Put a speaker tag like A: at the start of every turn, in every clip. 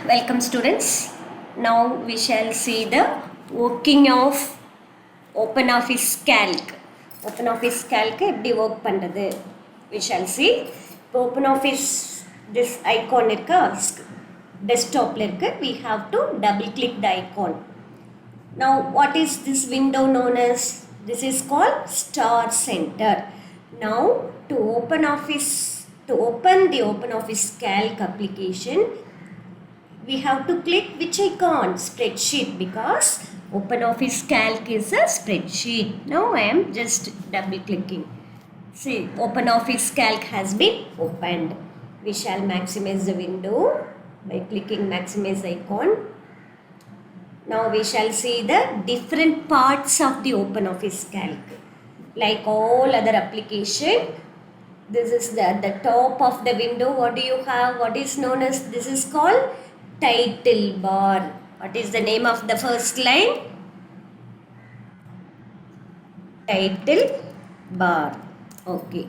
A: Welcome students. Now we shall see the working of OpenOffice Calc. OpenOffice Calc எப்படி work பண்றது we shall see. OpenOffice this icon இருக்கா desktopல இருக்கு. We have to double click the icon. Now what is this window known as? This is called Star Center. Now to open the OpenOffice Calc application, we have to click which icon? Spreadsheet, because OpenOffice Calc is a spreadsheet. Now I am just double clicking. See, OpenOffice Calc has been opened. We shall maximize the window by clicking maximize icon. Now we shall see the different parts of the OpenOffice Calc. Like all other application, this is the top of the window. What do you have? What is known as? This is called title bar. What is the name of the first line? Title bar. Okay.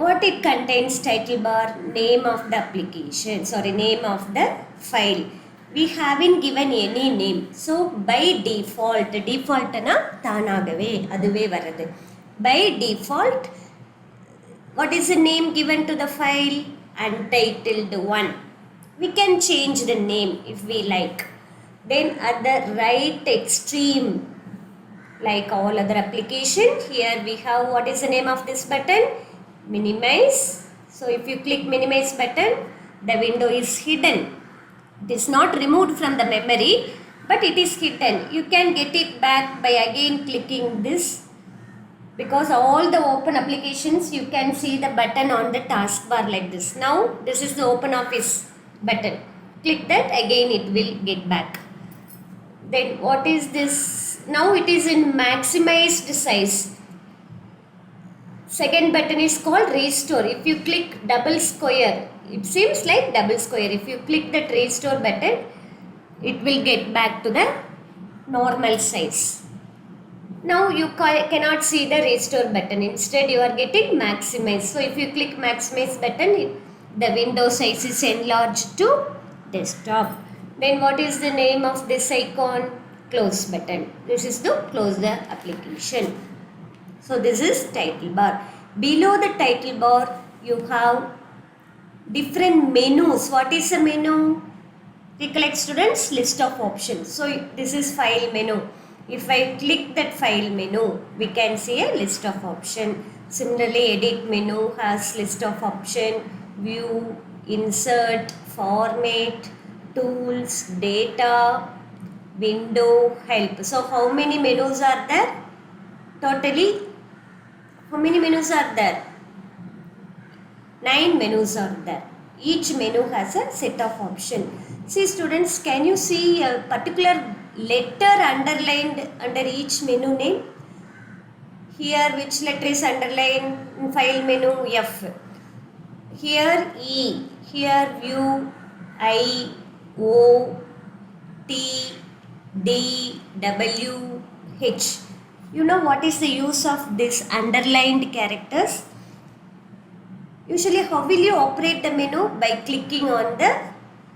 A: What it contains? Title bar, name of the application, name of the file. We haven't given any name. So by default na தானாகவே அதுவே வருது. By default, what is the name given to the file? Untitled 1. We can change the name if we like. Then at the right extreme, like all other application, here we have what is the name of this button? Minimize. So if you click minimize button, the window is hidden. It is not removed from the memory, but it is hidden. You can get it back by again clicking this, because all the open applications you can see the button on the taskbar like this. Now this is the OpenOffice button. Click that, again it will get back. Then what is this? Now it is in maximized size. Second button is called restore. If you click double square, it seems like double square. If you click that restore button, it will get back to the normal size. Now you cannot see the restore button. Instead you are getting maximize. So if you click maximize button, the window size is enlarged to desktop. Then what is the name of this icon? Close button. This is to close the application. So this is title bar. Below the title bar you have different menus. What is a menu? Recollect students, list of options. So this is file menu. If I click that file menu, we can see a list of option. Similarly, edit menu has list of option, view, insert, format, tools, data, window, help. So how many menus are there? Totally, how many menus are there? 9 menus are there. Each menu has a set of options. See students, can you see a particular letter underlined under each menu name? Here which letter is underlined in file menu? F. Here E. Here view, I, O, T, D, W, H. You know what is the use of this underlined characters? Usually how will you operate the menu? By clicking on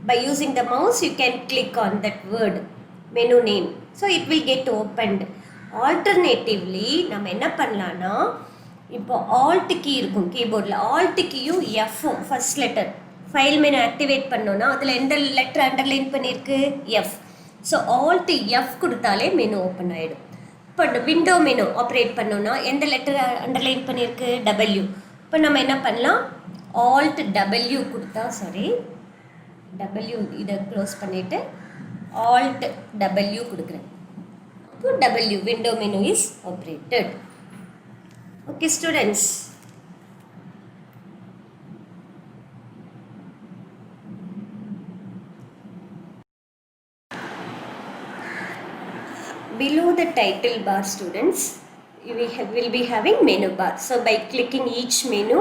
A: by using the mouse you can click on that word, menu name. So it will get opened. Alternatively, நம்ம என்ன பண்ணலாம்னா, இப்போ alt key இருக்கும் கீபோர்டில், alt keyயும் F first letter file menu activate பண்ணோன்னா அதில் எந்த letter underline பண்ணியிருக்கு? F. ஸோ alt F கொடுத்தாலே மெனு ஓப்பன் ஆகிடும். இப்போ விண்டோ மெனு ஆப்ரேட் பண்ணோன்னா எந்த லெட்டர் அண்டர்லைன் பண்ணியிருக்கு? W. இப்போ நம்ம என்ன பண்ணலாம்? alt W கொடுத்தா, W இதை க்ளோஸ் பண்ணிவிட்டு alt W கொடுக்குறேன். அப்போ W window menu is operated. Okay students. Below the title bar students, we will be having menu bar. So by clicking each menu,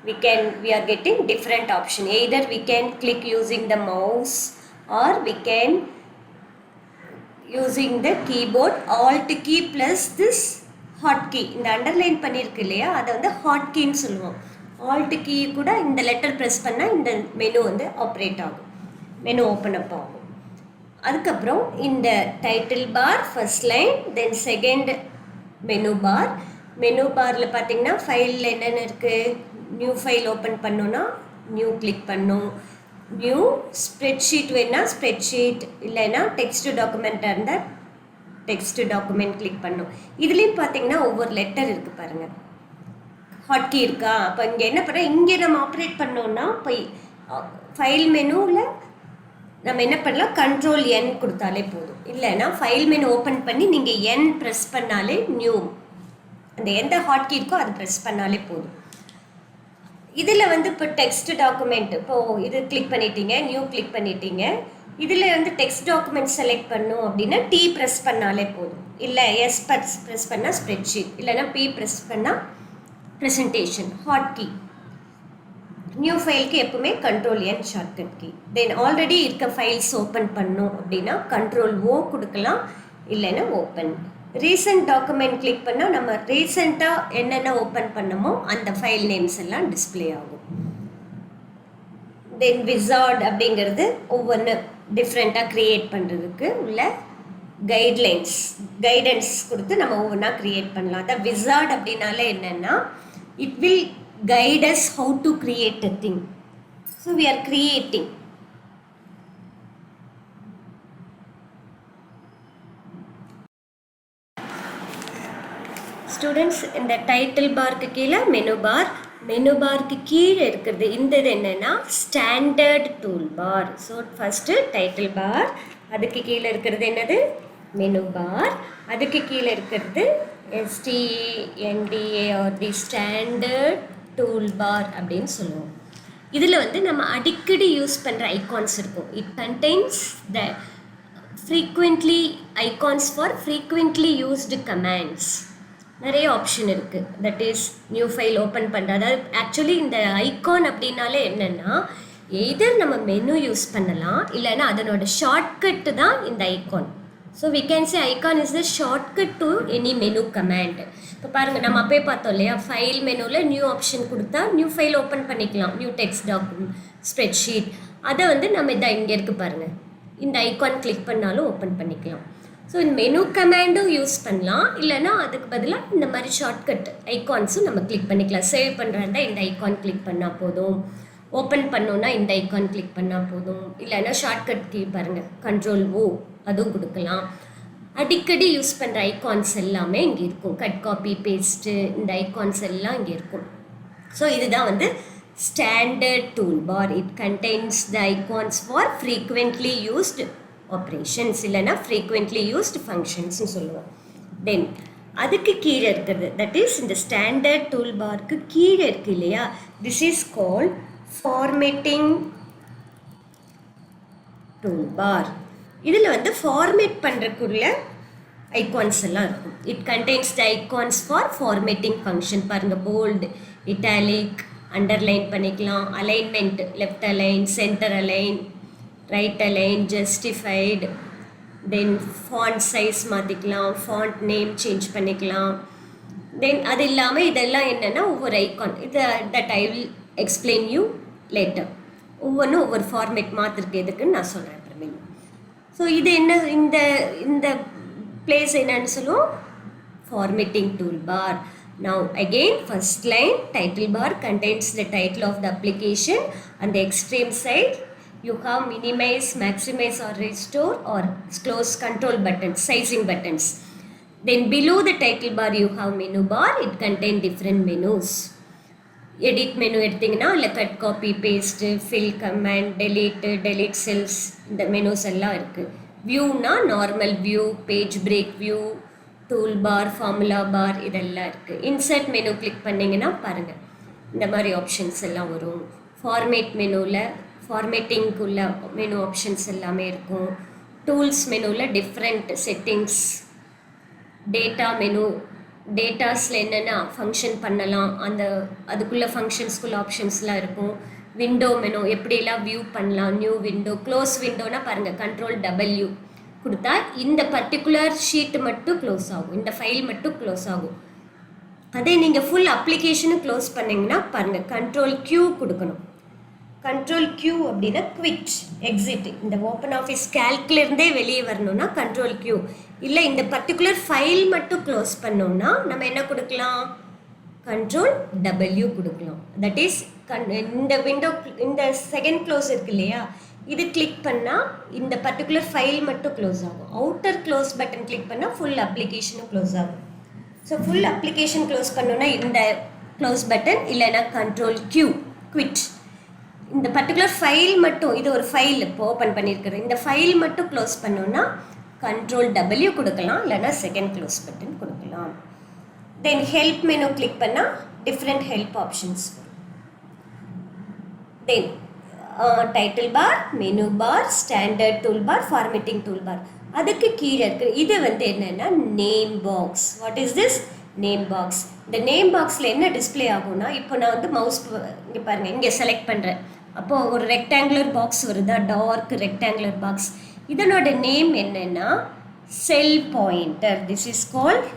A: we are getting different option. Either we can click using the mouse, or we can using the keyboard, alt key plus this hot key. இந்த underline பண்ணிருக்கு இல்லையா, அதை வந்து hot key ன்னு சொல்லுவோம். alt key கூட இந்த letter press பண்ணால் இந்த மெனு வந்து ஆப்ரேட் ஆகும். மெனு ஓப்பன் அப் ஆகும். அதுக்கப்புறம் இந்த title bar first line, then second menu பாரில் பார்த்தீங்கன்னா ஃபைலில் என்னென்ன இருக்குது, நியூ ஃபைல் ஓப்பன் பண்ணோன்னா நியூ கிளிக் பண்ணும், நியூ ஸ்ப்ரெட்ஷீட் வேணால் ஸ்ப்ரெட்ஷீட், இல்லைன்னா டெக்ஸ்ட் டாக்குமெண்ட்டாக இருந்தால் டெக்ஸ்ட் டாக்குமெண்ட் கிளிக் பண்ணும். இதுலேயும் பார்த்தீங்கன்னா ஒவ்வொரு லெட்டர் இருக்குது பாருங்கள், ஹாட்கி இருக்கா. அப்போ இங்கே என்ன பண்ண, இங்கே நம்ம ஆப்ரேட் பண்ணோன்னா இப்போ ஃபைல் மெனுவில் நம்ம என்ன பண்ணலாம், கண்ட்ரோல் N கொடுத்தாலே போதும். இல்லைன்னா ஃபைல் மெனு ஓப்பன் பண்ணி நீங்கள் N ப்ரெஸ் பண்ணாலே நியூ, அந்த எந்த ஹாட்கி இருக்கோ அது ப்ரெஸ் பண்ணாலே போதும். இதில் வந்து இப்போ டெக்ஸ்ட் டாக்குமெண்ட், இப்போது இது கிளிக் பண்ணிட்டீங்க, நியூ கிளிக் பண்ணிட்டீங்க. இதில் வந்து டெக்ஸ்ட் டாக்குமெண்ட் செலக்ட் பண்ணும் அப்படின்னா T ப்ரெஸ் பண்ணாலே போதும். இல்லை S ப்ரெஸ் பண்ணால் ஸ்ப்ரெட்ஷீட், இல்லைன்னா P ப்ரெஸ் பண்ணால் ப்ரெசன்டேஷன், ஹாட்கி. நியூ ஃபைலுக்கு எப்பவுமே control N shortcut key. Then already இருக்க ஃபைல்ஸ் ஓப்பன் பண்ணும் அப்படின்னா கண்ட்ரோல் O கொடுக்கலாம், இல்லைன்னா ஓப்பன். ரீசெண்ட் டாக்குமெண்ட் கிளிக் பண்ணால் நம்ம ரீசெண்டாக என்னென்ன ஓப்பன் பண்ணமோ அந்த ஃபைல் நேம்ஸ் எல்லாம் டிஸ்பிளே ஆகும். தென் விசார்ட் அப்படிங்கிறது ஒவ்வொன்று டிஃப்ரெண்ட்டாக க்ரியேட் பண்ணுறதுக்கு உள்ள கைடன்ஸ் கொடுத்து நம்ம ஒவ்வொன்றா க்ரியேட் பண்ணலாம். அதான் விசார்ட் அப்படின்னாலே என்னென்னா, it will guide us how to create a thing. So we are creating. Students, இந்த டைட்டில் பார்க்கு கீழே மெனு பார்க்கு கீழே இருக்கிறது இந்த இது என்னென்னா standard tool bar. So first title bar, அதுக்கு கீழே இருக்கிறது என்னது, மெனு பார். அதுக்கு கீழே இருக்கிறது STANDARD, ஸ்டாண்டர்ட் டூல் பார் அப்படின்னு சொல்லுவோம். இதில் வந்து நம்ம அடிக்கடி யூஸ் பண்ணுற ஐகான்ஸ் இருக்கும். It contains the frequently icons for frequently used commands. நிறைய ஆப்ஷன் இருக்குது. That is new file open பண்ணுற, அதாவது ஆக்சுவலி இந்த ஐகான் அப்படின்னாலே என்னென்னா எய்தர் நம்ம மெனு யூஸ் பண்ணலாம், இல்லைன்னா அதனோட ஷார்ட்கட்டு தான் இந்த icon. So we can say icon is the shortcut to any menu command. இப்போ பாருங்கள், நம்ம அப்போயே பார்த்தோம் இல்லையா, ஃபைல் மெனுவில் நியூ ஆப்ஷன் கொடுத்தா நியூ ஃபைல் ஓப்பன் பண்ணிக்கலாம், நியூ டெக்ஸ்ட் டாக்குமெண்ட், ஸ்ப்ரெட்ஷீட். அதை வந்து நம்ம இதை இங்கே இருக்குது பாருங்கள், இந்த ஐகான் கிளிக் பண்ணாலும் ஓப்பன் பண்ணிக்கலாம். ஸோ இந்த மெனு கமாண்டும் யூஸ் பண்ணலாம், இல்லைன்னா அதுக்கு பதிலாக இந்த மாதிரி ஷார்ட்கட் ஐகான்ஸும் நம்ம கிளிக் பண்ணிக்கலாம். சேவ் பண்ணுறதா இந்த ஐகான் கிளிக் பண்ணால் போதும், ஓப்பன் பண்ணோன்னா இந்த ஐகான் கிளிக் பண்ணால் போதும், இல்லைன்னா ஷார்ட்கட் கீ பாருங்கள் கண்ட்ரோல் O அதுவும் கொடுக்கலாம். அடிக்கடி யூஸ் பண்ணுற ஐகான்ஸ் எல்லாமே இங்கே இருக்கும். கட் காப்பி பேஸ்ட்டு இந்த ஐகான்ஸ் எல்லாம் இங்கே இருக்கும். ஸோ இதுதான் வந்து standard tool bar. It contains the icons for frequently used operations, இல்லைன்னா ஃப்ரீக்வெண்ட்லி யூஸ்டு ஃபங்க்ஷன்ஸ்னு சொல்லுவோம். தென் அதுக்கு கீழே இருக்கிறது, தட் இஸ் இந்த ஸ்டாண்டர்ட் டூல் பார்க்கு கீழே இருக்குது இல்லையா, this is called formatting tool bar. இதில் வந்து ஃபார்மேட் பண்ணுறக்குள்ள ஐகான்ஸ் எல்லாம் இருக்கும். It contains the icons for formatting function. பாருங்கள், போல்டு, இட்டாலிக், அண்டர்லைன் பண்ணிக்கலாம், alignment, left align, centre align, right align, justified. Then font size மாற்றிக்கலாம், ஃபாண்ட் நேம் சேஞ்ச் பண்ணிக்கலாம். Then அது இல்லாமல் இதெல்லாம் என்னென்னா ஒவ்வொரு ஐகான், இது that I will explain you later. ஒவ்வொன்றும் ஒவ்வொரு ஃபார்மேட் மாற்றிருக்கு எதுக்குன்னு நான் சொல்கிறேன் அப்புறமேல். ஸோ இது என்ன, இந்த பிளேஸ் என்னன்னு சொல்லுவோம், formatting tool bar. Now again, first line, title bar contains the title of the application. On the extreme side you have minimize, maximize or restore or close control buttons, sizing buttons. Then below the title bar you have menu bar. It contains different menus. Edit menu எடுத்தீங்கன்னா இல்லை cut copy paste, fill command, delete cells, இந்த menus எல்லாம் இருக்குது. வியூனா normal view, page break view, tool bar, formula bar, இதெல்லாம் இருக்குது. Insert menu click பண்ணிங்கன்னா பாருங்கள் இந்த மாதிரி ஆப்ஷன்ஸ் எல்லாம் வரும். ஃபார்மேட் மெனுவில் ஃபார்மேட்டிங்குள்ள மெனு ஆப்ஷன்ஸ் எல்லாமே இருக்கும். டூல்ஸ் மெனுவில் டிஃப்ரெண்ட் செட்டிங்ஸ், டேட்டா மெனு, டேட்டாஸில் என்னென்ன ஃபங்க்ஷன் பண்ணலாம் அந்த அதுக்குள்ளே ஃபங்க்ஷன்ஸ்குள்ளே ஆப்ஷன்ஸ்லாம் இருக்கும். விண்டோ மெனு, எப்படியெல்லாம் வியூ பண்ணலாம், நியூ விண்டோ, க்ளோஸ் விண்டோனா பாருங்கள் கண்ட்ரோல் W கொடுத்தா இந்த பர்டிகுலர் ஷீட்டு மட்டும் க்ளோஸ் ஆகும், இந்த ஃபைல் மட்டும் க்ளோஸ் ஆகும். அதே நீங்கள் ஃபுல் அப்ளிகேஷனும் க்ளோஸ் பண்ணிங்கன்னா பாருங்கள் கண்ட்ரோல் Q கொடுக்கணும். கண்ட்ரோல் Q அப்படின்னா குவிட் எக்ஸிட். இந்த ஓப்பன் ஆஃபீஸ் கேல்க்லேருந்தே வெளியே வரணும்னா கண்ட்ரோல் Q. இல்லை இந்த பர்டிகுலர் ஃபைல் மட்டும் க்ளோஸ் பண்ணோம்னா நம்ம என்ன கொடுக்கலாம், கண்ட்ரோல் W கொடுக்கலாம். தட் இஸ் இந்த விண்டோ, இந்த செகண்ட் க்ளோஸ் இருக்கு இல்லையா, இது கிளிக் பண்ணால் இந்த பர்டிகுலர் ஃபைல் மட்டும் க்ளோஸ் ஆகும். அவுட்டர் க்ளோஸ் பட்டன் கிளிக் பண்ணால் ஃபுல் அப்ளிகேஷனும் க்ளோஸ் ஆகும். ஸோ ஃபுல் அப்ளிகேஷன் க்ளோஸ் பண்ணோன்னா இந்த க்ளோஸ் பட்டன், இல்லைன்னா கண்ட்ரோல் Q குவிட். இந்த பர்டிகுலர் ஃபைல் மட்டும், இது ஒரு ஃபைல் இப்போ ஓப்பன் பண்ணியிருக்கிறேன், இந்த ஃபைல் மட்டும் க்ளோஸ் பண்ணோன்னா கண்ட்ரோல் W கொடுக்கலாம், இல்லைன்னா செகண்ட் க்ளோஸ் பட்டன் கொடுக்கலாம். தென் ஹெல்ப் மெனு கிளிக் பண்ணால் டிஃப்ரெண்ட் ஹெல்ப் ஆப்ஷன்ஸ் வரும். Then title bar, menu bar, standard tool bar, formatting tool bar. அதுக்கு கீழே இருக்கிற இது வந்து என்னென்னா name box. What is this? Name box. இந்த நேம் பாக்ஸில் என்ன டிஸ்பிளே ஆகும்னா, இப்போ நான் வந்து மவுஸ் இங்கே பாருங்கள், இங்கே செலக்ட் பண்ணுறேன், அப்போது ஒரு ரெக்டாங்குலர் பாக்ஸ் வருதா, டார்க் ரெக்டாங்குலர் பாக்ஸ். இதனோட நேம் என்னென்னா cell pointer. This is called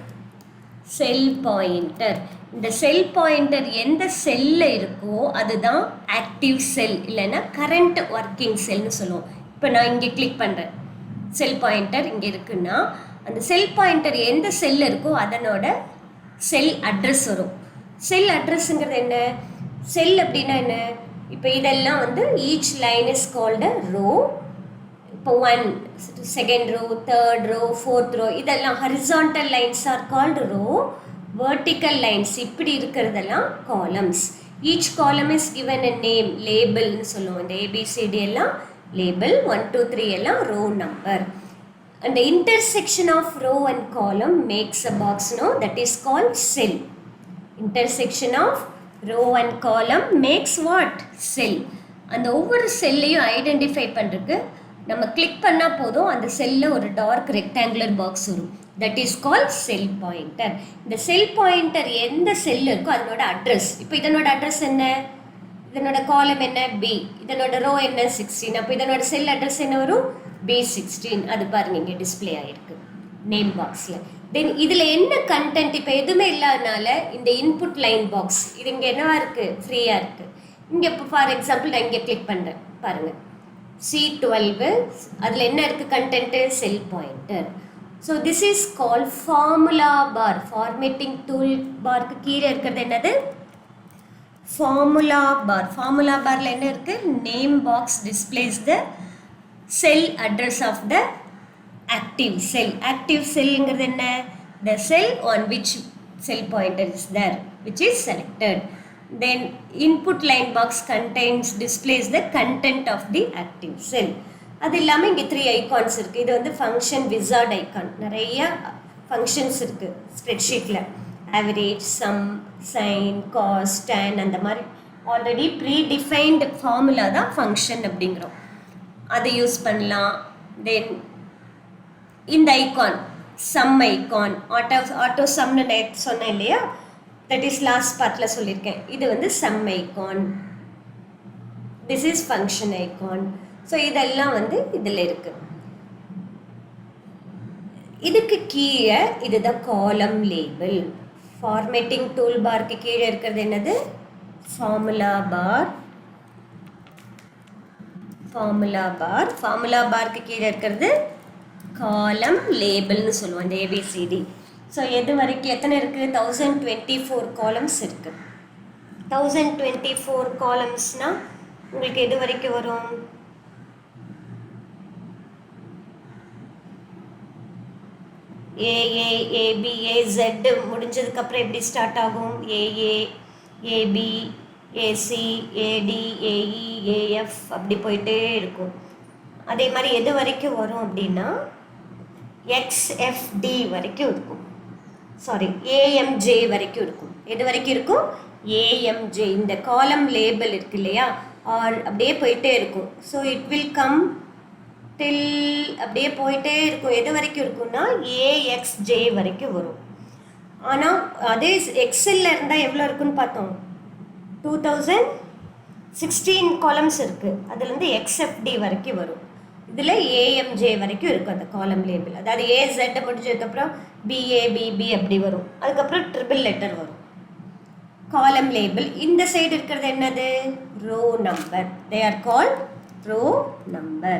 A: cell pointer. இந்த செல் பாயிண்டர் எந்த செல்லில் இருக்கோ அதுதான் ஆக்டிவ் செல், இல்லைன்னா கரண்ட் ஒர்க்கிங் செல்னு சொல்லுவோம். இப்போ நான் இங்கே கிளிக் பண்ணுறேன், செல் பாயிண்டர் இங்கே இருக்குன்னா அந்த செல் பாயிண்டர் எந்த செல்லில் இருக்கோ அதனோட செல் அட்ரஸ் வரும். செல் அட்ரஸ்ங்கிறது என்ன? செல் அப்படின்னா என்ன? இப்போ இதெல்லாம் வந்து each line is called row. இப்போ 1, second row, third row, fourth row, இதெல்லாம் horizontal lines are called row. Vertical lines இப்படி இருக்கிறதெல்லாம் columns. Each column is given a name, லேபிள்னு சொல்லுவோம். இந்த ABCD எல்லாம் லேபிள், 1 2 3 எல்லாம் row number. And the intersection of row and column makes a box, no, that is called cell. Intersection of row and column makes what? Cell. அந்த ஒவ்வொரு செல்லையும் identify பண்ணுறதுக்கு நம்ம click பண்ணால் போதும், அந்த செல்லில் ஒரு டார்க் ரெக்டாங்குலர் பாக்ஸ் வரும். That is call sell pointer. இந்த செல் பாயிண்டர் எந்த செல் இருக்கோ அதனோட அட்ரஸ். இப்போ இதனோட அட்ரஸ் என்ன? இதனோட காலம் என்ன? B. இதனோட ரோ என்ன? 16. அப்போ இதனோட செல் அட்ரஸ் என்ன வரும்? B16. அது பாருங்க இங்கே டிஸ்பிளே ஆகிருக்கு நேம் பாக்ஸில். தென் இதில் என்ன கண்டென்ட்? இப்போ எதுவுமே இல்லாதனால இந்த இன்புட் லைன் பாக்ஸ் இது இங்கே என்னவா இருக்குது? ஃப்ரீயாக இருக்குது. இங்கே இப்போ ஃபார் எக்ஸாம்பிள் நான் இங்கே கிளிக் பண்ணுறேன் பாருங்கள், C12. அதில் என்ன இருக்குது content? Cell pointer. So this is call formula bar. Formatting tool பார்க்கு கீழே இருக்கிறது என்னது? Formula bar. ஃபார்முலா பாரில் என்ன இருக்குது? Name box displays the cell address of the active cell. Active cell ங்கிறது என்ன? The cell on which cell pointer is there, which is selected. Then input line box contains displays the content of the active cell. அது இல்லாமல் இங்கே 3 icons இருக்குது. இது வந்து function wizard icon. நிறைய functions இருக்குது ஸ்ப்ரெட்ஷீட்டில். Average, sum, sine, cos, tan அந்த மாதிரி ஆல்ரெடி ப்ரீ டிஃபைன்டு ஃபார்முலா தான் ஃபங்க்ஷன் அப்படிங்கிறோம். அதை யூஸ் பண்ணலாம். தென் இந்த ஐகான் சம் ஐகான், ஆட்டோ சம்னு சொன்னேன் இல்லையா, தட் இஸ் லாஸ்ட் பார்ட்டில் சொல்லியிருக்கேன். இது வந்து sum icon. This is function icon. So இதெல்லாம் வந்து இதில் இருக்குது. இதுக்கு கீழே இதுதான் காலம் லேபிள். ஃபார்மேட்டிங் டூல் பார்க்கு கீழே இருக்கிறது என்னது? Formula bar. Formula bar. Formula park கீழே இருக்கிறது காலம் லேபிள்னு சொல்லுவோம், இந்த ABCD. ஸோ எது வரைக்கும் எத்தனை இருக்குது? 1024 காலம்ஸ் இருக்குது. 1024 காலம்ஸ்னால் உங்களுக்கு எது வரைக்கும் வரும்? AA, AB, AZ முடிஞ்சதுக்கப்புறம் எப்படி ஸ்டார்ட் ஆகும்? AA, AB, AC, AD, AE, AF அப்படி போயிட்டே இருக்கும். அதே மாதிரி எது வரைக்கும் வரும் அப்படின்னா XFD வரைக்கும் இருக்கும். சாரி, AMJ வரைக்கும் இருக்கும். எது வரைக்கும் இருக்கும்? AMJ. இந்த காலம் லேபிள் இருக்கு இல்லையா, ஆல் அப்படியே போயிட்டே இருக்கும். ஸோ இட் வில் கம் டில் அப்படியே போயிட்டே இருக்கும். எது வரைக்கும் இருக்கும்னா AXJ வரைக்கும் வரும். ஆனால் அதே எக்ஸலில் இருந்தால் எவ்வளோ இருக்குன்னு பார்த்தோம், 2016 காலம்ஸ் இருக்குது. அதுலேருந்து XFD வரைக்கும் வரும். இதில் AMJ வரைக்கும் இருக்கும் அந்த காலம் லேபிள். அதாவது AZ முடிஞ்சதுக்கப்புறம் BA, BB அப்படி வரும். அதுக்கப்புறம் ட்ரிபிள் லெட்டர் வரும். column label. இந்த சைடு இருக்கிறது என்னது? row number. They are called row number.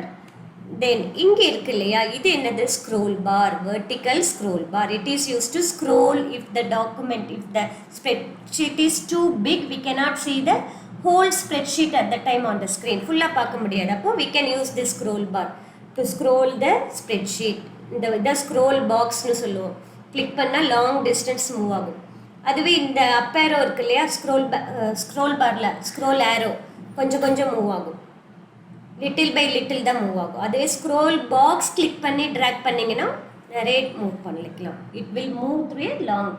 A: Then இங்க இருக்கு இல்லையா, இது என்னது? scroll bar, vertical scroll bar. It is used to scroll if the document, if the spreadsheet is too big, we cannot see the whole spreadsheet at the time on the screen. ஃபுல்லா பார்க்க முடியாது. அப்போ we can use this scroll bar to scroll the spreadsheet. இந்த scroll box னு சொல்லுவோம். Click பண்ணா long distance move ஆகும். அதுவே இந்த அப் ஏரோ இருக்கு இல்லையா, ஸ்க்ரோல் பார்ல ஸ்க்ரோல் ஏரோ கொஞ்சம் கொஞ்சம் மூவ் ஆகும், லிட்டில் பை லிட்டில் தான் மூவ் ஆகும். அதுவே ஸ்க்ரோல் பாக்ஸ் கிளிக் பண்ணி ட்ராக் பண்ணிங்கன்னா நிறைய மூவ் பண்ணிக்கலாம். It will move through a long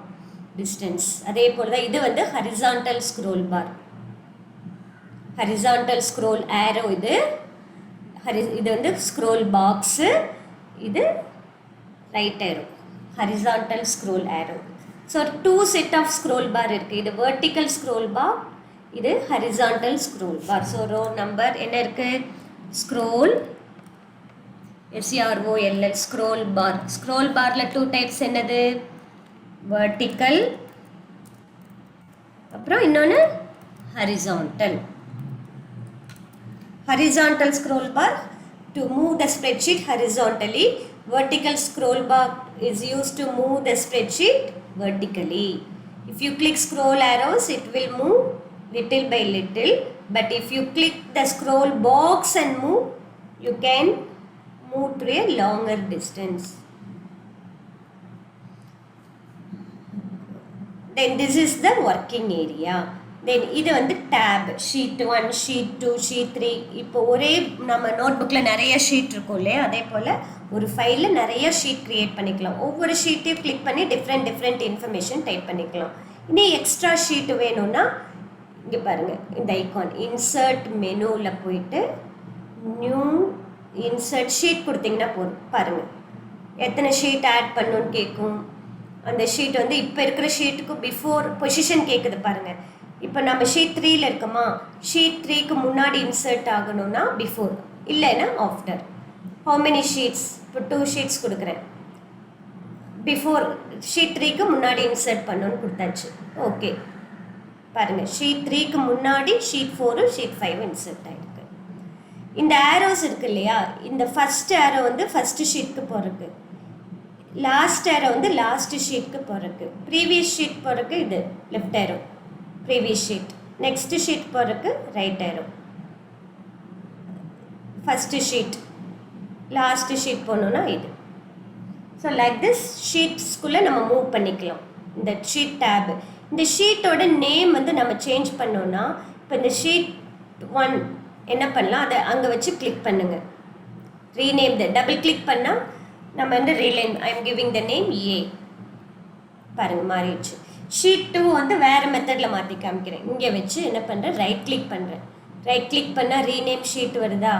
A: distance. அதே போல் தான் இது வந்து horizontal scroll bar, horizontal scroll arrow. இது வந்து ஸ்க்ரோல் பாக்ஸு, இது right arrow, horizontal scroll arrow. So 2 set of scroll bar இருக்குது. இது வெர்டிக்கல் ஸ்க்ரோல் பார், இது horizontal scroll bar. So row number என்ன இருக்குது? Scroll SCROLL scroll bar. Scroll பாரில் 2 types என்னது? வெர்டிக்கல், அப்புறம் இன்னொன்று horizontal. Horizontal scroll bar to move the spreadsheet horizontally. Vertical scroll bar is used to move the spreadsheet vertically. If you click scroll arrows, it will move little by little. But if you click the scroll box and move, you can move to a longer distance. Then this is the working area. தென் இது வந்து tape, sheet 1, sheet 2, sheet 3. இப்போ ஒரே நம்ம note புக்கில் நிறைய sheet இருக்கும் இல்லையா, அதே போல் ஒரு ஃபைலில் நிறைய ஷீட் க்ரியேட் பண்ணிக்கலாம். ஒவ்வொரு ஷீட்டையும் கிளிக் பண்ணி டிஃப்ரெண்ட் இன்ஃபர்மேஷன் டைப் பண்ணிக்கலாம். இன்னும் எக்ஸ்ட்ரா ஷீட் வேணும்னா இங்கே பாருங்கள், இந்த ஐக்கான் இன்சர்ட் மெனுவில் போயிட்டு நியூ இன்சர்ட் ஷீட் கொடுத்தீங்கன்னா போதும். பாருங்கள் எத்தனை ஷீட் ஆட் பண்ணணுன்னு கேட்கும். அந்த ஷீட் வந்து இப்போ இருக்கிற ஷீட்டுக்கு பிஃபோர் பொசிஷன் கேட்குது பாருங்கள். இப்போ நம்ம ஷீட் 3ல் இருக்கோமா, ஷீட் 3க்கு முன்னாடி இன்சர்ட் ஆகணும்னா பிஃபோர், இல்லைன்னா ஆஃப்டர். How many sheets? இப்போ 2 ஷீட்ஸ் கொடுக்குறேன். பிஃபோர் ஷீட் 3க்கு முன்னாடி இன்சர்ட் பண்ணணும்னு கொடுத்தாச்சு. ஓகே பாருங்கள், ஷீட் 3க்கு முன்னாடி ஷீட் 4, ஷீட் 5 இன்சர்ட் ஆகிருக்கு. இந்த ஆரோஸ் இருக்கு இல்லையா, இந்த ஃபஸ்ட் ஆரோ வந்து ஃபஸ்ட்டு ஷீட்க்கு போகிறதுக்கு, லாஸ்ட் ஆரோ வந்து லாஸ்ட் ஷீட்க்கு போகிறதுக்கு, ப்ரீவியஸ் ஷீட் போகிறதுக்கு இது left arrow previous sheet, next sheet போகிறதுக்கு right arrow, first sheet last sheet போகணுன்னா இது. ஸோ லைக் திஸ் ஷீட்ஸ்குள்ளே நம்ம மூவ் பண்ணிக்கலாம். இந்த ஷீட் டேபு, இந்த ஷீட்டோட நேம் வந்து நம்ம சேஞ்ச் பண்ணோன்னா, இப்போ இந்த ஷீட் 1 என்ன பண்ணலாம், அதை அங்கே வச்சு கிளிக் பண்ணுங்கள், ரீநேம் த, டபுள் கிளிக் பண்ணால் நம்ம வந்து rename, I am giving the name A. பாருங்கள் மாறிடுச்சு. ஷீட் 2 வந்து வேறு மெத்தடில் மாற்றி காமிக்கிறேன். இங்கே வச்சு என்ன பண்ணுறேன், ரைட் கிளிக் பண்ணுறேன். ரைட் கிளிக் பண்ணால் ரீநேம் ஷீட் வருதா,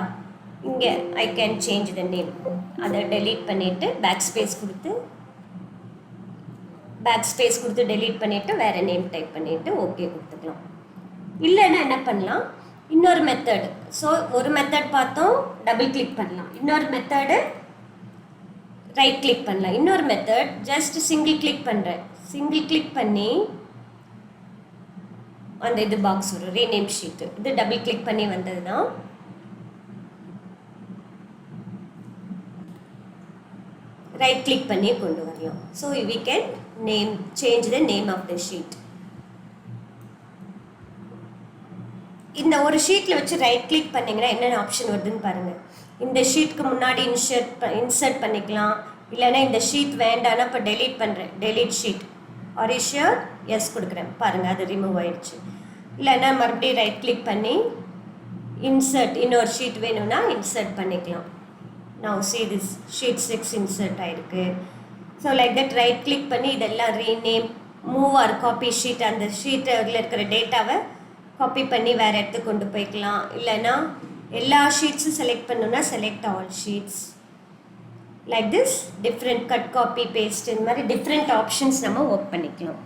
A: இங்கே I can change the name. அதை டெலீட் பண்ணிவிட்டு பேக் ஸ்பேஸ் கொடுத்து டெலீட் பண்ணிவிட்டு வேறு நேம் டைப் பண்ணிவிட்டு ஓகே கொடுத்துக்கலாம். இல்லைன்னா என்ன பண்ணலாம், இன்னொரு மெத்தடு. ஸோ ஒரு மெத்தட் பார்த்தோம், டபுள் கிளிக் பண்ணலாம். இன்னொரு மெத்தடு ரைட் கிளிக் பண்ணலாம். இன்னொரு மெத்தட் ஜஸ்ட் சிங்கிள் கிளிக் பண்ணுறேன். சிங்கிள் கிளிக் பண்ணி அந்த இது பாக்ஸ் வரும், ரீநேம் ஷீட்டு. இது டபுள் கிளிக் பண்ணி வந்தது தான். ரைட் கிளிக் பண்ணி கொண்டு வரலாம். So we can change the name of the sheet. இந்த ஒரு ஷீட்டில் வச்சு ரைட் கிளிக் பண்ணிங்கன்னா என்னென்ன ஆப்ஷன் வருதுன்னு பாருங்கள். இந்த ஷீட்டுக்கு முன்னாடி இன்சர்ட் பண்ணிக்கலாம், இல்லைன்னா இந்த ஷீட் வேண்டான்னா இப்போ டெலீட் பண்ணுறேன், delete sheet. Are you sure? Yes கொடுக்குறேன். பாருங்கள் அது ரிமூவ் ஆகிடுச்சு. இல்லைன்னா மறுபடியும் ரைட் கிளிக் பண்ணி இன்சர்ட், இன்னொரு ஷீட் வேணும்னா இன்சர்ட் பண்ணிக்கலாம். now see this sheet 6 insert ஆயிருக்கு. So like that right click பண்ணி இதெல்லாம் rename, move or copy sheet, அந்த ஷீட்டில் இருக்கிற டேட்டாவை காப்பி பண்ணி வேறு இடத்துக்கு கொண்டு போய்க்கலாம். இல்லைன்னா எல்லா ஷீட்ஸும் செலக்ட் பண்ணணுன்னா select all sheets. Like this different cut, copy, paste, இந்த மாதிரி டிஃப்ரெண்ட் ஆப்ஷன்ஸ் நம்ம ஒர்க் பண்ணிக்கலாம்.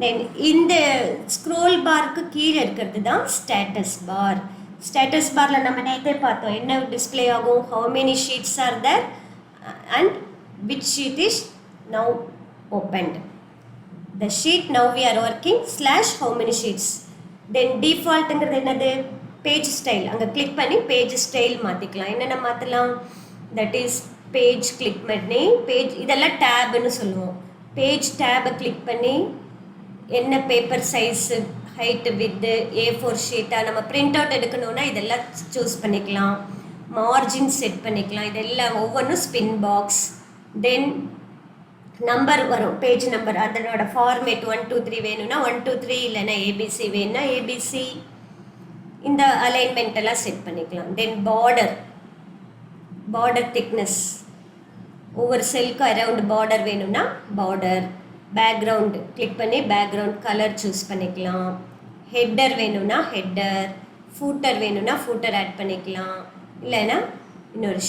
A: தென் இந்த ஸ்க்ரோல் பாருக்கு கீழே இருக்கிறது தான் ஸ்டேட்டஸ் பார். ஸ்டேட்டஸ் பாரில் நம்ம நேற்றே பார்த்தோம் என்ன டிஸ்பிளே ஆகும், how many sheets are there and which sheet is now opened. the sheet now we are working slash how many sheets. Then defaultங்கிறது என்னது page style. அங்க click பண்ணி page style மாத்திக்கலாம். என்னென்ன மாத்தலாம்? That is page click பண்ணி page இதெல்லாம் tabன்னு சொல்லுவோம். page tab click பண்ணி என்ன paper size height width A4 ஷீட்டா நம்ம பிரிண்ட் அவுட் எடுக்கணும்னா இதெல்லாம் சூஸ் பண்ணிக்கலாம். மார்ஜின் செட் பண்ணிக்கலாம். இதெல்லாம் ஒவ்வொன்றும் ஸ்பின் பாக்ஸ். தென் நம்பர் வரும் பேஜ் நம்பர் அதனோட ஃபார்மேட் 1 2 3 வேணும்னா 1 2 3 இல்லைன்னா ஏபிசி வேணும்னா ஏபிசி இந்த அலைன்மெண்ட் எல்லாம் செட் பண்ணிக்கலாம். தென் பார்டர் திக்னஸ் ஒவ்வொரு செல்க்கு அரவுண்ட் பார்டர் வேணும்னா பார்டர். பேக்ரவுண்ட் கிளிக் பண்ணி பேக்ரவுண்ட் கலர் சூஸ் பண்ணிக்கலாம். ஹெட்டர் வேணும்னா ஹெட்டர், ஃபூட்டர் வேணும்னா ஃபூட்டர் ஆட் பண்ணிக்கலாம். இல்லைன்னா இன்னொரு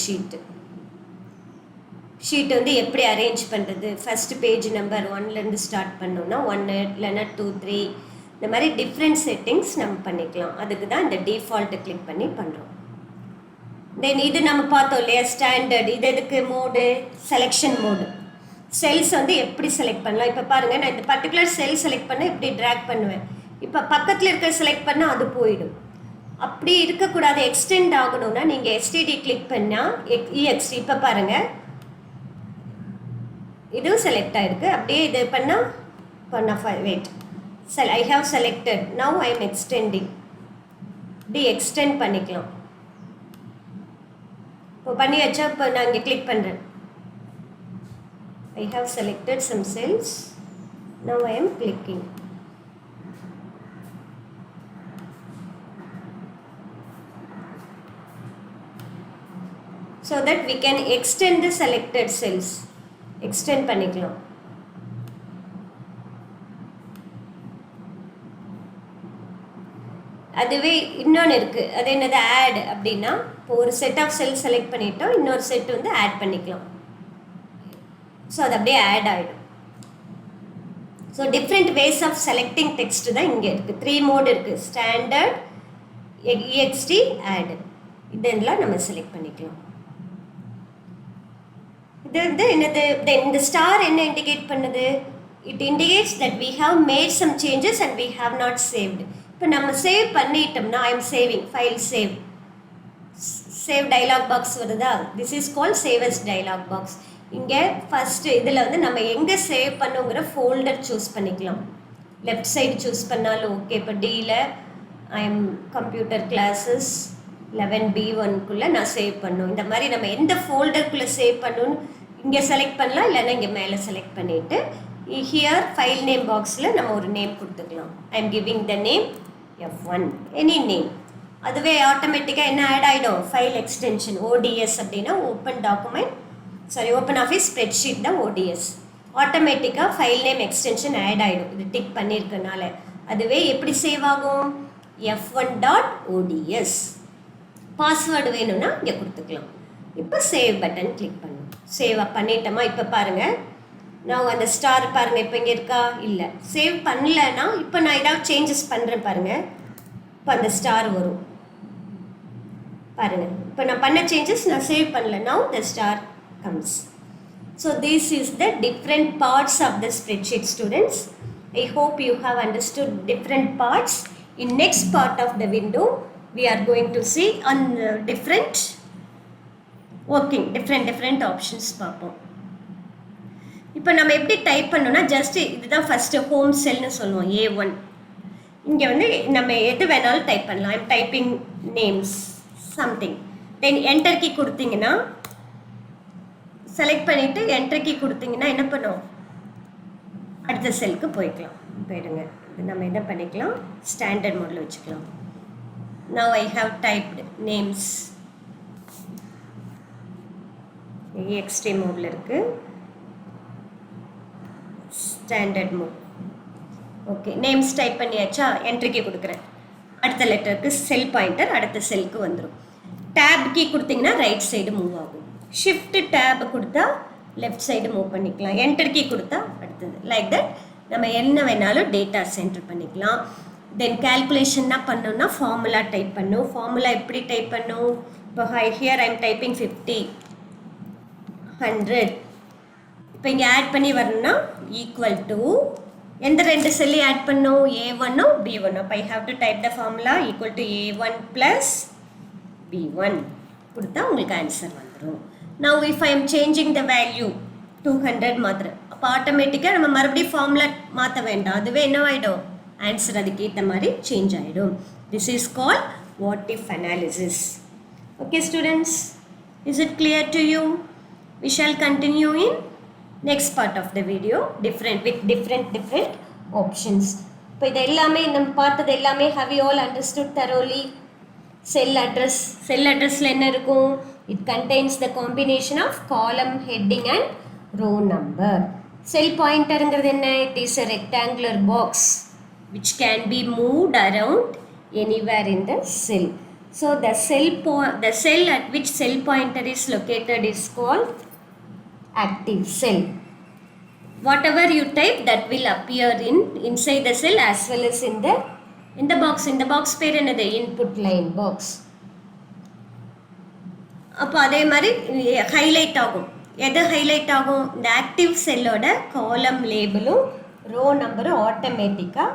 A: ஷீட் வந்து எப்படி அரேஞ்ச் பண்ணுறது, ஃபஸ்ட்டு பேஜ் நம்பர் 1லேருந்து ஸ்டார்ட் பண்ணோம்னா 1 இல்லைன்னா 2 3 இந்த மாதிரி டிஃப்ரெண்ட் செட்டிங்ஸ் நம்ம பண்ணிக்கலாம். அதுக்கு தான் இந்த டிஃபால்ட்டு கிளிக் பண்ணி பண்ணுறோம். தென் இது நம்ம பார்த்தோம் இல்லையா ஸ்டாண்டர்ட். இது எதுக்கு மோடு செலெக்ஷன் மோடு. செல்ஸ் வந்து எப்படி செலக்ட் பண்ணலாம். இப்போ பாருங்கள் நான் இந்த பர்டிகுலர் செல் செலக்ட் பண்ண இப்படி ட்ராக் பண்ணுவேன். இப்போ பக்கத்தில் இருக்க செலக்ட் பண்ணால் அது போயிடும். அப்படி இருக்கக்கூடாது. எக்ஸ்டெண்ட் ஆகணும்னா நீங்கள் எஸ்டிடி கிளிக் பண்ணால் EXT இப்போ பாருங்கள் இதுவும் செலக்ட் ஆகிருக்கு. அப்படியே இது பண்ணால் wait I have selected. Now I am extending. இப்படி எக்ஸ்டெண்ட் பண்ணிக்கலாம். இப்போ பண்ணி வச்சா இப்போ நான் இங்கே கிளிக் பண்ணுறேன். I have selected some cells. Now I am clicking. So that we can extend the selected cells. Extend பண்ணிக்கலாம். அதுவே இன்னொன்று இருக்குது. அது என்னது ஆட் அப்படின்னா இப்போ ஒரு செட் ஆஃப் செல் செலக்ட் பண்ணிட்டோம், இன்னொரு செட் வந்து ஆட் பண்ணிக்கலாம். ஸோ அது அப்படியே ஆட் ஆகிடும். So different ways of selecting text தான் இங்கே இருக்குது. 3 மோட் இருக்குது. Standard, EXT, add. இதெல்லாம் நம்ம செலக்ட் பண்ணிக்கலாம். இது வந்து என்னது இந்த ஸ்டார் என்ன இண்டிகேட் பண்ணுது? It indicates that we have made some changes and we have not saved. இப்போ நம்ம சேவ் பண்ணிட்டோம்னா I am saving, file save dialog box வருதா? This is called save as dialog box. இங்கே ஃபஸ்ட்டு இதில் வந்து நம்ம எங்கே சேவ் பண்ணுங்கிற ஃபோல்டர் சூஸ் பண்ணிக்கலாம். லெஃப்ட் சைடு சூஸ் பண்ணாலும் ஓகே. இப்போ டியில் ஐ எம் கம்ப்யூட்டர் கிளாஸஸ் 11B1க்குள்ளே நான் சேவ் பண்ணும். இந்த மாதிரி நம்ம எந்த ஃபோல்டருக்குள்ளே சேவ் பண்ணணும்னு இங்கே செலக்ட் பண்ணலாம். இல்லைன்னா இங்கே மேலே செலக்ட் பண்ணிவிட்டு ஹியர் ஃபைல் நேம் பாக்ஸில் நம்ம ஒரு நேம் கொடுத்துக்கலாம். ஐ am giving the name F1 any name. அதுவே ஆட்டோமேட்டிக்காக என்ன ஆட் ஆகிடும்? ஃபைல் எக்ஸ்டென்ஷன் ODS அப்படின்னா ஓப்பன் ஆஃபீஸ் ஸ்ப்ரெட்ஷீட் தான் ODS. ஆட்டோமேட்டிக்காக ஃபைல் நேம் எக்ஸ்டென்ஷன் ஆட் ஆகிடும். இது டிக் பண்ணியிருக்கனால. அதுவே எப்படி சேவ் ஆகும்? F1.ods. பாஸ்வேர்டு வேணும்னா இங்கே கொடுத்துக்கலாம். இப்போ சேவ் பட்டன் கிளிக் பண்ணும். சேவ் பண்ணிட்டோமா? இப்போ பாருங்கள் நான் அந்த ஸ்டார் பாருங்கள் இப்போ இங்கே இருக்கா? இல்லை. சேவ் பண்ணலன்னா இப்போ நான் ஏதாவது சேஞ்சஸ் பண்ணுறேன் பாருங்கள். இப்போ அந்த ஸ்டார் வரும் பாருங்கள். இப்போ நான் பண்ண சேஞ்சஸ் நான் சேவ் பண்ணல. Now the star comes. So this is the different parts of the spreadsheet, students. I hope you have understood different parts. In next part of the window we are going to see on different working different options பார்ப்போம். இப்போ நம்ம எப்படி type பண்ணோம்னா just இதுதான் first home செல்னு சொல்லுவோம் A1. இங்கே வந்து நம்ம எது வேணாலும் டைப் பண்ணலாம். I'm typing names something. Then enter key கொடுத்தீங்கன்னா செலக்ட் பண்ணிவிட்டு என்டர் கீ கொடுத்தீங்கன்னா என்ன பண்ணும்? அடுத்த செல்லுக்கு போயிடுங்க. நம்ம என்ன பண்ணிக்கலாம்? ஸ்டாண்டர்ட் மோடில் வச்சுக்கலாம். Now I have typed names. EXT மோடில் இருக்குது. Standard mode. Okay names type பண்ணியாச்சா? என்ட்ரி கீ கொடுக்குறேன். அடுத்த லெட்டருக்கு செல் பாயிண்டர் அடுத்த செல்லுக்கு வந்துடும். டேப் கீ கொடுத்தீங்கன்னா ரைட் சைடு மூவ் ஆகும். ஷிஃப்ட் டேப் கொடுத்தா லெஃப்ட் சைடு மூவ் பண்ணிக்கலாம். என்டர் கீ கொடுத்தா அடுத்தது. லைக் தட் நம்ம என்ன வேணாலும் டேட்டாஸ் என்டர் பண்ணிக்கலாம். தென் கேல்குலேஷன்னா பண்ணோம்னா ஃபார்முலா டைப் பண்ணும். ஃபார்முலா எப்படி டைப் பண்ணும்? இப்போ ஹியர் ஐம் டைப்பிங் 50 100. இப்போ இங்கே ஆட் பண்ணி வரணும்னா ஈக்குவல் டு எந்த ரெண்டு செல்லையும் ஆட் பண்ணோம், A1 B1. அப்போ I have to type the formula equal to A1 plus B1 கொடுத்தா உங்களுக்கு ஆன்சர் வந்துடும். Now if I am changing the value 200 மாத்திரம், அப்போ ஆட்டோமேட்டிக்காக நம்ம மறுபடியும் ஃபார்முலா மாற்ற வேண்டாம், அதுவே என்னவாயிடும், ஆன்சர் அதுக்கு ஏற்ற மாதிரி சேஞ்ச் ஆகிடும். This is called what if analysis. Okay students, is it clear to you? We shall continue in next part of the video with different options. இப்போ இது எல்லாமே நம்ம பார்த்தது எல்லாமே have you all understood thoroughly? Cell addressல என்ன இருக்கும், it contains the combination of column heading and row number. Cell pointerங்கிறது என்ன, it is a rectangular box which can be moved around anywhere in the cell. So the cell at which cell pointer is located is called active cell. Whatever you type that will appear inside the cell as well as in the box பேர் என்னது, input line box. அப்போ அதே மாதிரி highlight ஆகும், எது highlight ஆகும், இந்த active செல்லோட காலம் லேபிளும் ரோ நம்பரும் ஆட்டோமேட்டிக்காக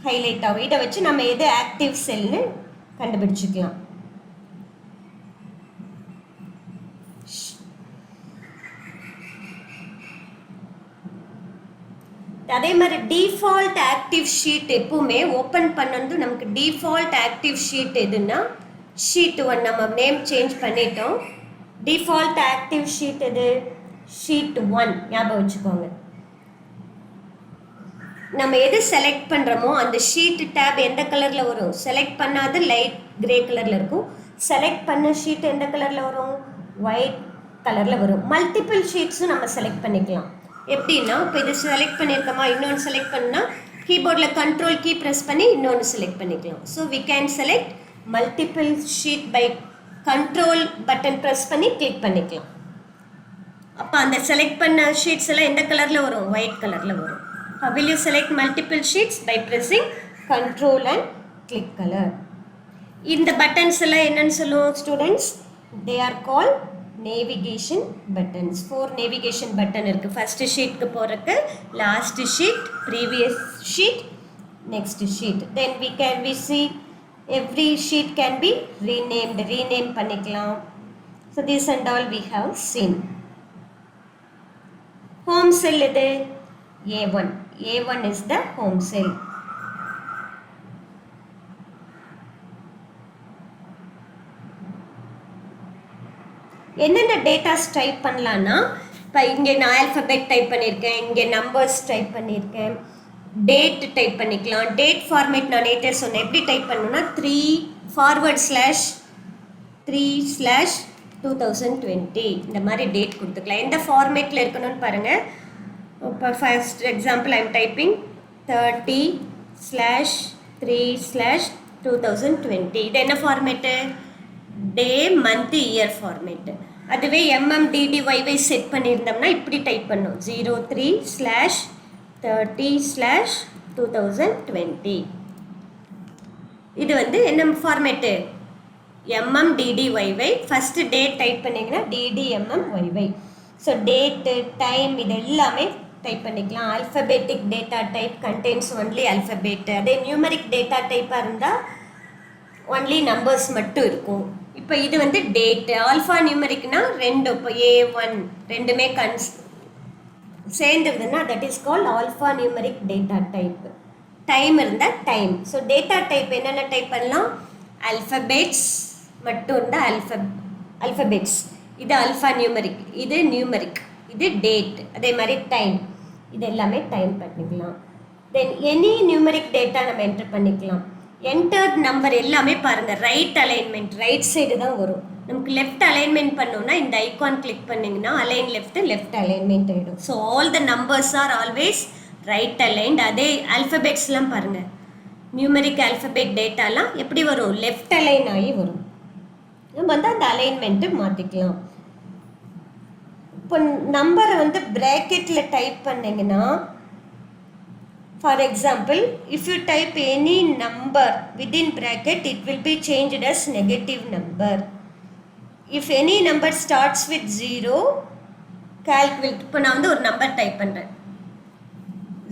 A: ஹைலைட் ஆகும். இதை வச்சு நம்ம எது ஆக்டிவ் செல்னு கண்டுபிடிச்சிக்கலாம். அதே மாதிரி டிஃபால்ட் ஆக்டிவ் ஷீட் எப்பவுமே ஓப்பன் பண்ணது, நமக்கு டிஃபால்ட் ஆக்டிவ் ஷீட் எதுன்னா ஷீட் 1. நம்ம நேம் சேஞ்ச் பண்ணிட்டோம். டிஃபால்ட் ஆக்டிவ் ஷீட் எது, ஷீட் 1 ஞாபகம் வச்சுக்கோங்க. நம்ம எது செலக்ட் பண்ணுறோமோ அந்த ஷீட் டேப் எந்த கலரில் வரும், செலக்ட் பண்ணாது லைட் கிரே கலரில் இருக்கும், செலக்ட் பண்ண ஷீட் எந்த கலரில் வரும், ஒயிட் கலரில் வரும். மல்டிபிள் ஷீட்ஸும் நம்ம செலக்ட் பண்ணிக்கலாம். எப்படின்னா இப்போ இது செலக்ட் பண்ணியிருக்கோமா, இன்னொன்று செலக்ட் பண்ணால் கீபோர்டில் கண்ட்ரோல் கீ ப்ரெஸ் பண்ணி இன்னொன்று செலக்ட் பண்ணிக்கலாம். So we can select multiple sheet by control button press பண்ணி கிளிக் பண்ணிக்கலாம். அப்போ அந்த செலக்ட் பண்ண ஷீட்ஸ் எல்லாம் எந்த கலரில் வரும், ஒயிட் கலரில் வரும். How will you select multiple sheets? By pressing control and click color. இந்த buttons எல்லாம் என்னன்னு சொல்லுவோம் students? They are called navigation buttons. 4 navigation button இருக்கு. First sheet க்கு போறதுக்கு, last sheet, previous sheet, next sheet. Then we see every sheet can be rename பண்ணிக்கலாம். So this and all we have seen. Home cell இது A1. A1 is the home cell. என்னென்ன datas type பண்ணலான்னா, இப்போ இங்கே நான் alphabet type பண்ணியிருக்கேன், இங்கே numbers type பண்ணியிருக்கேன், டேட் டைப் பண்ணிக்கலாம். டேட் ஃபார்மேட் நான் நேற்றே சொன்னேன், எப்படி டைப் பண்ணணும்னா 3/3/2020 இந்த மாதிரி டேட் கொடுத்துக்கலாம். எந்த ஃபார்மேட்டில் இருக்கணும்னு பாருங்கள். இப்போ first example I am typing 30/3/2020. இது என்ன ஃபார்மேட்டு, டே மந்த் இயர் ஃபார்மேட்டு. அதுவே MMDDYY செட் பண்ணியிருந்தோம்னா இப்படி டைப் பண்ணோம், 03/30/2020. இது என்ன format, MMDDYY. First date type பண்ணிங்கன்னா DDMMYY. ஸோ டேட்டு டைம் இது எல்லாமே டைப் பண்ணிக்கலாம். Alphabetic data type contains only alphabet. அதே நியூமரிக் டேட்டா டைப்பாக இருந்தால் ஒன்லி நம்பர்ஸ் மட்டும் இருக்கும். இப்போ இது டேட்டு. ஆல்ஃபா நியூமரிக்னா ரெண்டு, இப்போ A1 ரெண்டுமே சேர்ந்துருதுன்னா that is called alphanumeric data type. Time இருந்தால் டைம். ஸோ டேட்டா டைப் என்னென்ன டைப் பண்ணலாம், ஆல்ஃபபெட்ஸ் மட்டும் இருந்தால் ஆல்ஃபபெட்ஸ். இது ஆல்ஃபா நியூமரிக், இது நியூமரிக், இது டேட். அதே மாதிரி டைம், இது எல்லாமே டைம் பண்ணிக்கலாம். தென் எனி நியூமரிக் டேட்டா நம்ம என்டர் பண்ணிக்கலாம். என்டர்ட் நம்பர் எல்லாமே பாருங்கள் ரைட் அலைன்மெண்ட், ரைட் சைடு தான் வரும். நமக்கு லெஃப்ட் அலைன்மெண்ட் பண்ணோம்னா இந்த ஐகான் கிளிக் பண்ணிங்கன்னா அலைன் லெஃப்ட் அலைன்மெண்ட் ஆகிடும். So all the numbers are always right aligned. அதே ஆல்ஃபபெட்ஸ்லாம் பாருங்கள், நியூமரிக் ஆல்ஃபபெட் டேட்டாலாம் எப்படி வரும், லெஃப்ட் அலைன் ஆகி வரும். நம்ம அந்த அலைன்மெண்ட்டு மாற்றிக்கலாம். இப்போ நம்பரை ப்ராக்கெட்டில் டைப் பண்ணிங்கன்னா, for example if you type any number within bracket it will be changed as negative number. If any number starts with 0 calculate. இப்போ நான் ஒரு நம்பர் டைப் பண்ணுறேன்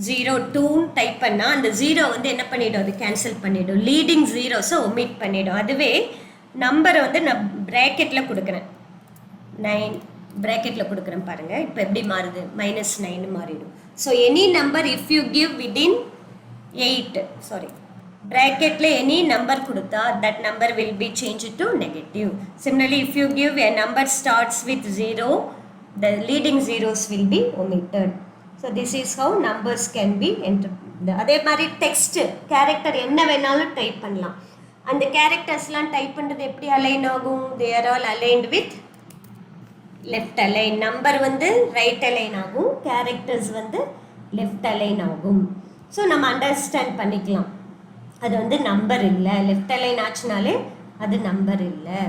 A: 0 2 டைப் பண்ணால் அந்த 0 வந்து என்ன பண்ணிடும், அது கேன்சல் பண்ணிடும், லீடிங் ஜீரோஸை ஒமிட் பண்ணிடும். அதுவே நம்பரை வந்து நான் ப்ராக்கெட்டில் கொடுக்குறேன், 9 ப்ராக்கெட்டில் கொடுக்குறேன் பாருங்கள், இப்போ எப்படி மாறுது, -9 மாறிடும். So any number if you give within 8 ப்ராக்கெட்டில் எனி நம்பர் கொடுத்தா that number will be change to negative. Similarly if you give a number starts with 0 the leading zeros will be omitted. So this is how numbers can be entered. அதே மாதிரி text character என்ன வேணாலும் type பண்ணலாம். அந்த கேரக்டர்ஸ்லாம் type பண்ணுறது எப்படி align ஆகும், they are all aligned with left align. Number வந்து ரைட் அலைன் ஆகும், கேரக்டர்ஸ் வந்து லெஃப்ட் அலைன் ஆகும். ஸோ நம்ம அண்டர்ஸ்டாண்ட் பண்ணிக்கலாம், அது வந்து நம்பர் இல்லை, லெஃப்ட் அலைன் ஆச்சுனாலே அது நம்பர் இல்லை.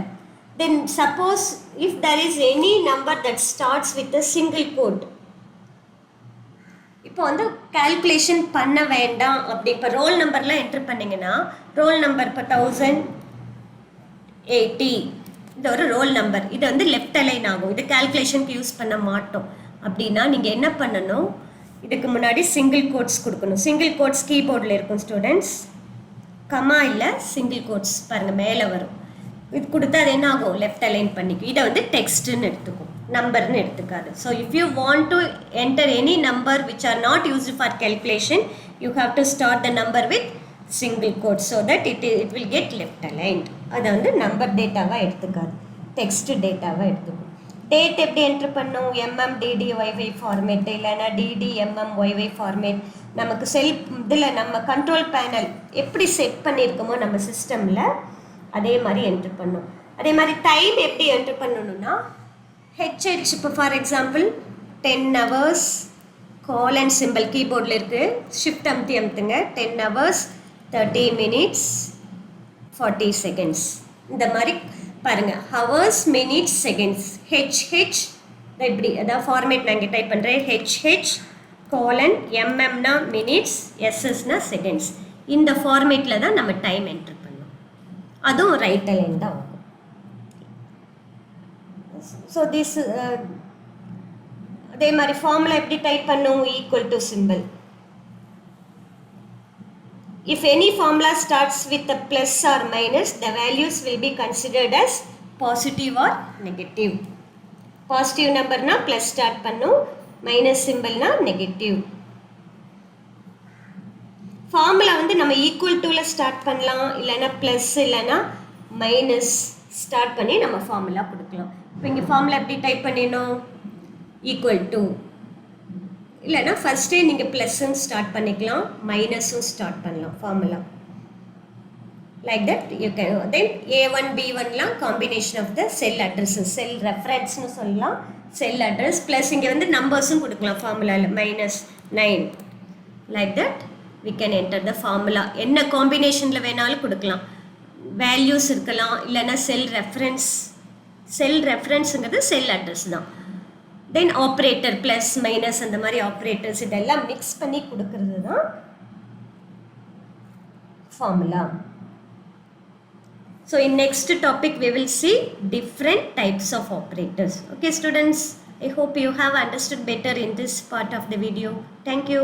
A: Then suppose if there is any number that starts with a single quote, இப்போ வந்து கால்குலேஷன் பண்ண வேண்டாம் அப்படி, இப்போ ரோல் நம்பர்லாம் என்ட்ரு பண்ணிங்கன்னா ரோல் நம்பர் இப்போ 1080 இது ஒரு ரோல் நம்பர், இது வந்து லெஃப்ட் அலைன் ஆகும், இது கால்குலேஷனுக்கு யூஸ் பண்ண மாட்டோம். அப்படின்னா நீங்கள் என்ன பண்ணணும், இதுக்கு முன்னாடி சிங்கிள் கோட்ஸ் கொடுக்கணும். சிங்கிள் கோட்ஸ் கீபோர்டில் இருக்கும் ஸ்டூடெண்ட்ஸ், கமா இல்லை சிங்கிள் கோட்ஸ் பாருங்கள் மேலே வரும், இது கொடுத்தா அது என்ன ஆகும், லெஃப்ட் அலைன் பண்ணிக்கும். இதை வந்து டெக்ஸ்ட்டுன்னு எடுத்துக்கும், நம்பர்னு எடுத்துக்காது. So if you want to enter any number which are not used for calculation, you have to start the number with single quote so that it will get left aligned. அதை வந்து number டேட்டாவாக எடுத்துக்காது, text டேட்டாவாக எடுத்துக்கும். Date எப்படி enter பண்ணும், DDYY format இல்லைன்னா DDMMYY format. நமக்கு இதில் நம்ம control panel எப்படி செட் பண்ணியிருக்கோமோ நம்ம சிஸ்டமில் அதே மாதிரி என்ட்ரு பண்ணும். அதே மாதிரி டைம் எப்படி என்ட்ரு பண்ணணும்னா ஹெச்ஹெச், இப்போ for example 10 hours colon simple கீபோர்டில் இருக்குது, ஷிஃப்ட் அமுத்துங்க, 10 hours 30 minutes 40 seconds. இந்த மாதிரி பாருங்கள், ஹவர்ஸ் மினிட்ஸ் செகண்ட்ஸ், ஹெச்ஹெச் இப்படி அதாவது ஃபார்மேட் நான் இங்கே டைப் பண்ணுறேன், ஹெச்ஹெச் கோலன் எம்எம்னா மினிட்ஸ், எஸ்எஸ்னா செகண்ட்ஸ். இந்த ஃபார்மேட்டில் தான் நம்ம டைம் என்ட்ரு பண்ணோம், அதுவும் ரைட் அலைன் தான் ஆகும். ஸோ திஸ் அதே மாதிரி ஃபார்முலா எப்படி டைப் பண்ணும், equal to simple. If any formula starts with a plus or minus, the values will be considered as positive or negative. Positive number na plus start பண்ணும், minus symbol na negative. Formula வந்து நம்ம equal டூவில் start பண்ணலாம், இல்லைன்னா plus இல்லைன்னா minus start பண்ணி நம்ம formula கொடுக்கலாம். இப்போ இங்கே ஃபார்முலா எப்படி டைப் பண்ணிடணும், ஈக்குவல் டு இல்லைன்னா ஃபஸ்ட்டே நீங்கள் ப்ளஸ்ன்னு ஸ்டார்ட் பண்ணிக்கலாம், மைனஸும் ஸ்டார்ட் பண்ணலாம் formula. Like that you can. Then A1 B1லாம் combination of the cell addresses, cell ரெஃபரன்ஸ்னு சொல்லலாம், செல் அட்ரஸ் ப்ளஸ் இங்கே வந்து நம்பர்ஸும் கொடுக்கலாம் ஃபார்முலாவில், -9 like that we can enter the formula. என்ன காம்பினேஷனில் வேணாலும் கொடுக்கலாம், வேல்யூஸ் இருக்கலாம், இல்லைன்னா செல் ரெஃபரன்ஸ். செல் ரெஃபரன்ஸுங்கிறது செல் அட்ரஸ் தான். தென் ஆப்ரேட்டர் ப்ளஸ் மைனஸ் அந்த மாதிரி ஆப்ரேட்டர்ஸ் இதெல்லாம் மிக்ஸ் பண்ணி கொடுக்கறது தான் formula. So in next topic we will see different types of operators. Okay students, I hope you have understood better in this part of the video. Thank you.